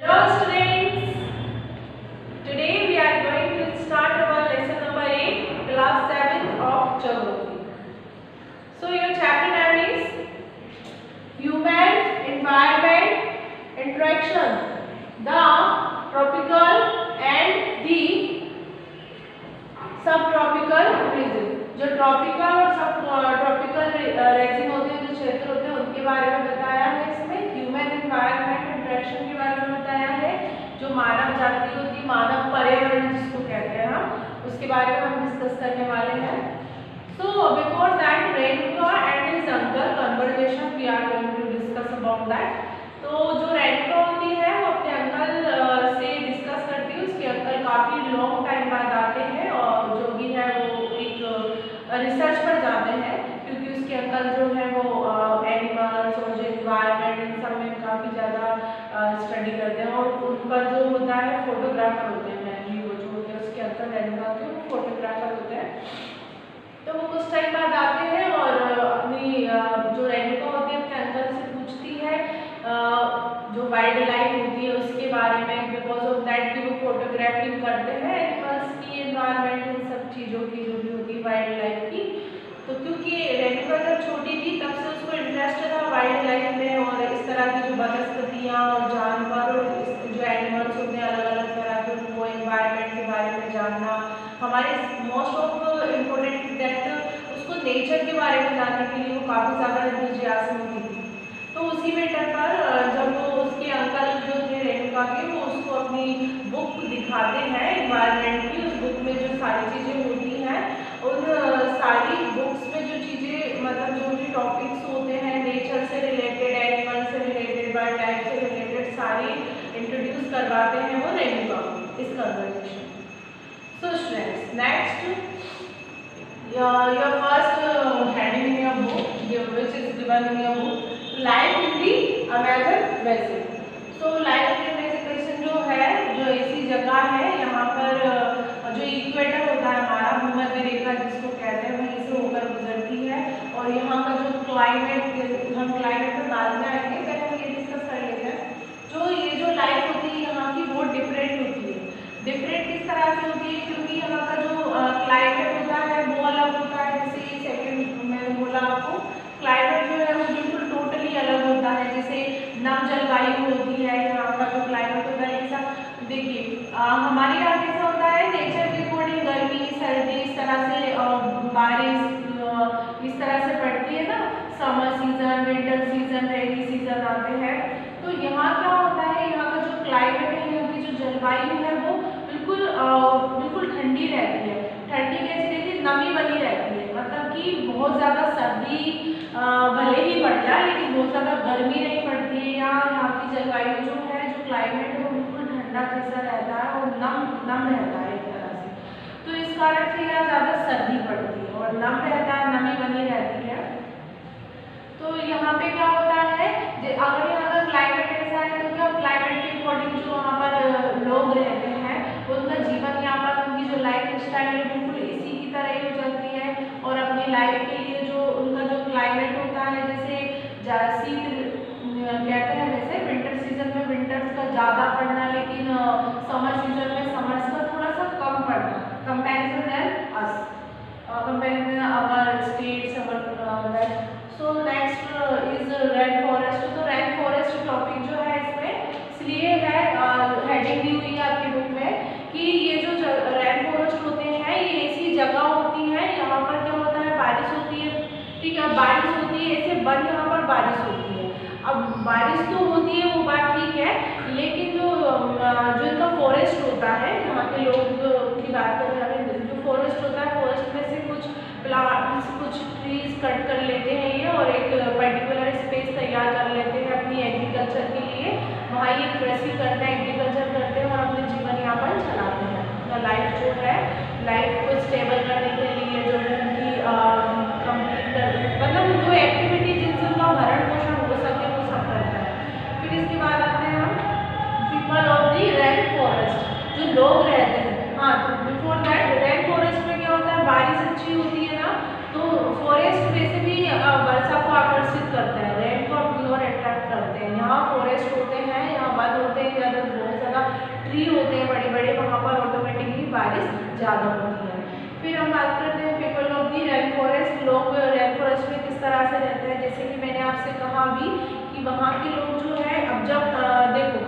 Hello students, today we are going to start our lesson number 8, class 7th of Geography. So your chapter name is Human Environment Interaction, the tropical and the subtropical region. जो tropical और सब tropical region होते हैं, जो क्षेत्र होते हैं, उनके बारे में बताया है इसमें। ह्यूमन एनवायरनमेंट इंटरेक्शन के बारे में बताया है, जो मानव जाति होती है, मानव पर्यावरण जिसको कहते हैं हम, उसके बारे में हम डिस्कस करने वाले हैं। So before that Renuka and his uncle conversation we are going to discuss about that. तो जो रेणुका होती है वो अपने अंकल से डिस्कस करती है। उसके अंकल काफ़ी लॉन्ग टाइम बाद आते हैं और जो भी है वो एक रिसर्च पर जाते हैं, क्योंकि उसके अंकल जो है वो एनिमल्स और जो इन्वायरमेंट इन सब में काफ़ी ज़्यादा स्टडी करते हैं और उन पर जो होता है फोटोग्राफर होते हैं। मेनली वो जो होते हैं उसके अंकल रेणुका के वो फोटोग्राफर होते हैं। तो वो कुछ टाइम बाद आते हैं और अपनी जो रेणुका होती है अपने अंकल से पूछती है जो वाइल्ड लाइफ होती है उसके बारे में, बिकॉज ऑफ दैट कि वो फोटोग्राफिंग करते हैं एनिमल्स की, एनवायरनमेंट इन सब चीज़ों की जो भी होती है वाइल्ड लाइफ की। तो क्योंकि रेणुका जब छोटी थी तब से उसको इंटरेस्ट था वाइल्ड लाइफ में और इस तरह की जो वनस्पतियाँ और जानवर और जो एनिमल्स होते हैं अलग अलग तरह के, वो एनवायरनमेंट के बारे में जानना। हमारे मोस्ट ऑफ इम्पोर्टेंट दैट उसको नेचर के बारे में जानने के लिए वो काफ़ी ज़्यादा एंथुसियाज्म होती थी। तो उसी मैटर पर जब वो उसके अंकल जो थे रेणुका के, वो उसको अपनी बुक दिखाते हैं एनवायरनमेंट की। उस बुक में जो सारी चीज़ें होती हैं, उन सारी बुक्स में जो चीज़ें मतलब जो भी टॉपिक्स होते हैं नेचर से रिलेटेड, एनिमल से रिलेटेड, बर्ड लाइफ से रिलेटेड सारी इंट्रोड्यूस करवाते हैं वो रेणुका इस conversation. So students, next your first heading in your book, which is given in your book, life in the Amazon basin. So life in the Amazon basin जो है, जो ऐसी जगह है यहाँ पर जो इक्वेटर होता है हमारा, भूमध्य रेखा जिसको कहते हैं, वहीं से होकर गुजरती है। और यहाँ का जो क्लाइमेट, हम क्लाइमेट पर बाद में आएंगे, पहले हम ये डिस्कस कर लेते हैं। जो ये जो लाइफ होती है यहाँ की वो डिफरेंट होती है। डिफरेंट किस तरह से होती है, क्योंकि यहाँ का जो क्लाइमेट होता है वो अलग होता है। जैसे सेकंड मैंने बोला आपको, क्लाइमेट जो है वो बिल्कुल टोटली अलग होता है। जैसे नम जलवायु होती है यहाँ का जो क्लाइमेट होता है। ऐसा देखिए हमारे यहाँ कैसा होता है, नेचर के अकॉर्डिंग गर्मी सर्दी इस तरह से, बारिश इस तरह से पड़ती है ना, summer season, winter season, rainy season आते हैं। तो यहाँ क्या होता है, यहाँ का जो क्लाइमेट है, यहाँ की जो जलवायु है वो बिल्कुल ठंडी रहती है। ठंडी कैसी रहती है, नमी बनी रहती है, मतलब कि बहुत ज़्यादा सर्दी भले ही बढ़ जाए लेकिन बहुत ज़्यादा गर्मी नहीं पड़ती है। यहाँ की जलवायु जो है, जो क्लाइमेट है वो बिल्कुल ठंडा जैसा रहता है और नम रहता है एक तरह से। तो इस कारण से यहाँ ज़्यादा सर्दी पड़ती है और नम रहता है, नमी बनी रहती है। तो यहाँ पे क्या होता है, अगर यहाँ का क्लाइमेट ऐसा है तो क्या क्लाइमेट के अकॉर्डिंग जो वहाँ पर लोग रहते हैं उनका जीवन यापन, उनकी जो लाइफ स्टाइल है बिल्कुल इसी की तरह ही हो जाती है। और अपनी लाइफ के लिए जो उनका जो क्लाइमेट होता है, जैसे शीत कहते हैं, वैसे विंटर सीजन में विंटर्स का ज़्यादा पड़ना, लेकिन समर सीजन में समर्स का थोड़ा सा कम पड़ना, comparison than us, comparison our states, our. So next is rain forest. तो रेन फॉरेस्ट टॉपिक जो है इसमें इसलिए है हेडिंग दी हुई है आपकी बुक में कि ये जो रेन फॉरेस्ट होते हैं ये ऐसी जगह होती है, यहाँ पर क्या होता है, बारिश होती है, ठीक है, बारिश होती है, ऐसे बंद यहाँ पर बारिश होती है। अब बारिश तो होती है वो बात ठीक है, लेकिन जो इनका फॉरेस्ट होता है, यहाँ के लोग की बात करें अगर, जो फॉरेस्ट होता है, फॉरेस्ट में से कुछ प्लांट्स, कुछ ट्रीज कट कर लेते हैं ये और एक पर्टिकुलर स्पेस तैयार कर लेते हैं अपनी एग्रीकल्चर के लिए। वहाँ ये कृषि करते हैं, एग्रीकल्चर करते हैं और अपने जीवन यापन चलाते हैं। अपना लाइफ जो है, लाइफ को स्टेबल करने के लिए जो है उनकी कंप्लीट कर, मतलब जो एक्टिविटी जिनसे उनका भरण पोषण हो सके वो सब करता है। फिर इसके बाद आते हैं हम people of the rain forest, जो लोग रहते हैं। हाँ, तो बिफोर दैट रेन फॉरेस्ट में क्या होता है, बारिश अच्छी होती है ना, तो फॉरेस्ट वैसे भी वर्षा को आकर्षित करता है, रेन को अपनी ओर अट्रैक्ट करते हैं। यहाँ फॉरेस्ट होते हैं, यहाँ वन होते हैं, ज़्यादा होती है। फिर हम बात करते हैं people of the rain forest. लोग रेन फॉरेस्ट में किस तरह से रहते हैं, जैसे कि मैंने आपसे कहा भी कि वहाँ के लोग जो है, अब जब देखो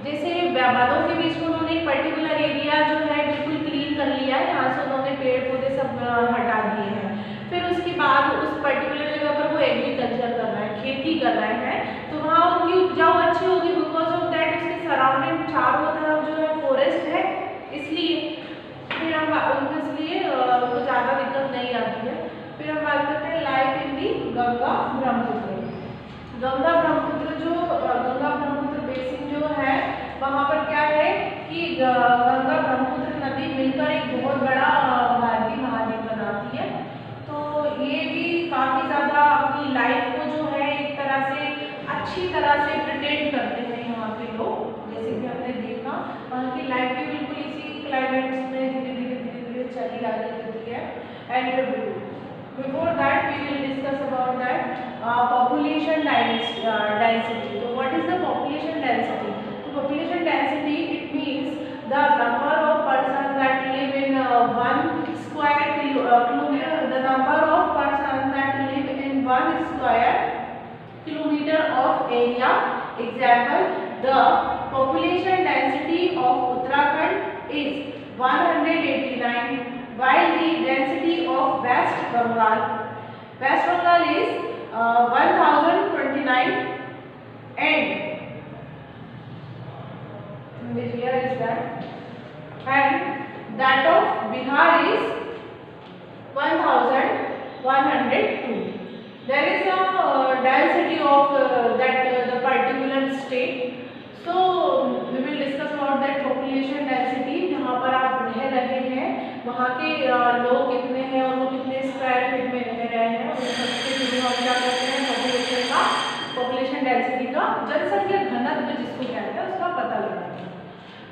जैसे बादों के बीच में उन्होंने एक पर्टिकुलर एरिया जो है बिल्कुल क्लीन कर लिया है, यहाँ से उन्होंने पेड़ पौधे सब हटा दिए हैं। फिर उसके बाद उस पर्टिकुलर जगह पर वो एग्रीकल्चर कर रहे हैं, खेती कर रहे हैं, तो वहाँ उनकी उपजाऊ अच्छी होगी, बिकॉज ऑफ दैट उसके सराउंडिंग चारों तरफ जो है फॉरेस्ट है, इसलिए फिर हम उनको इसलिए उनको ज़्यादा दिक्कत नहीं आती है। फिर हम बात करते हैं लाइफ इन दी गंगा ब्रह्मपुत्र। गंगा ब्रह्मपुत्र जो गंगा ब्रह्मपुत्र बेसिन जो है, वहाँ पर क्या है कि गंगा ब्रह्मपुत्र नदी मिलकर एक बहुत बड़ा भारतीय महाद्वीप बनाती है। तो ये भी काफ़ी ज़्यादा अपनी लाइफ को जो है एक तरह से अच्छी तरह से प्रिटेंड करते हैं यहाँ के लोग, जैसे कि हमने देखा वहाँ की लाइफ भी बिल्कुल इसी क्लाइमेट्स में धीरे धीरे चली आ रही है। And before that we will discuss about that population density. So what is the population density? So population density, it means the number of persons that live in 1 square kilometer, the number of persons that live in 1 square kilometer of area. Example, the population density of Uttarakhand is 189, while the density of West Bengal is 1029, and here is that, and that of Bihar is 1102. There is a density of the particular state. So we will discuss about that population density. जहाँ पर आप रह रहे हैं वहाँ के लोग कितने हैं और वो कितने स्क्वायर फीट में रह रहे हैं, उन सबके थ्रू हम क्या करते हैं पॉपुलेशन डेंसिटी का जनसंख्या घनत्व जिसको कहते हैं उसका पता लगाते हैं।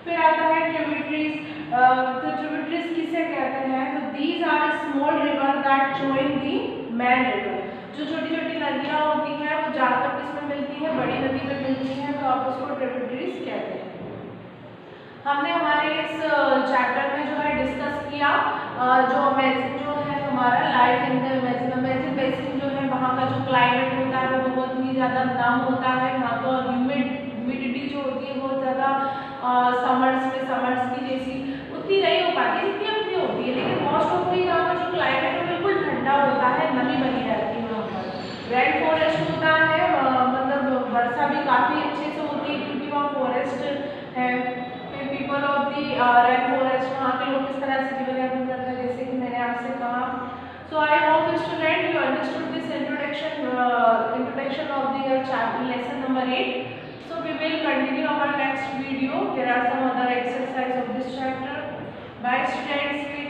फिर आता है ट्रिब्यूटरीज। तो ट्रिब्यूटरीज किसे कहते हैं? तो these are small river that join the main river. जो छोटी छोटी नदियाँ होती हैं वो जाकर किसमें मिलती हैं? बड़ी नदी में मिलती हैं, तो आप उसको ट्रिब्यूटरीज कहते हैं। हमने हमारे इस चैप्टर में जो है डिस्कस किया जो अमेजिंग जो है हमारा life in the amazing basin जो है, वहाँ का जो क्लाइमेट होता है वो बहुत ही ज़्यादा नम होता है, वहाँ का ह्यूमिडिटी जो होती है बहुत ज़्यादा समर्स की जैसी उतनी नहीं हो पाती जितनी अपनी होती है, लेकिन मोस्ट ऑफ दी यहाँ का जो क्लाइमेट है बिल्कुल ठंडा होता है, नमी बनी रहती है वहाँ पर। रेन फॉरेस्ट होता है, मतलब वर्षा भी काफ़ी अच्छे से होती है क्योंकि वहाँ फॉरेस्ट है। People of the rain forest, वहाँ के लोग किस तरह से जीवन यापन करते हैं, जैसे कि मैंने आपसे कहा। So I hope student you understood this introduction of the chapter lesson number 8. So we will continue our next video. There are some other exercises of this chapter. Bye students.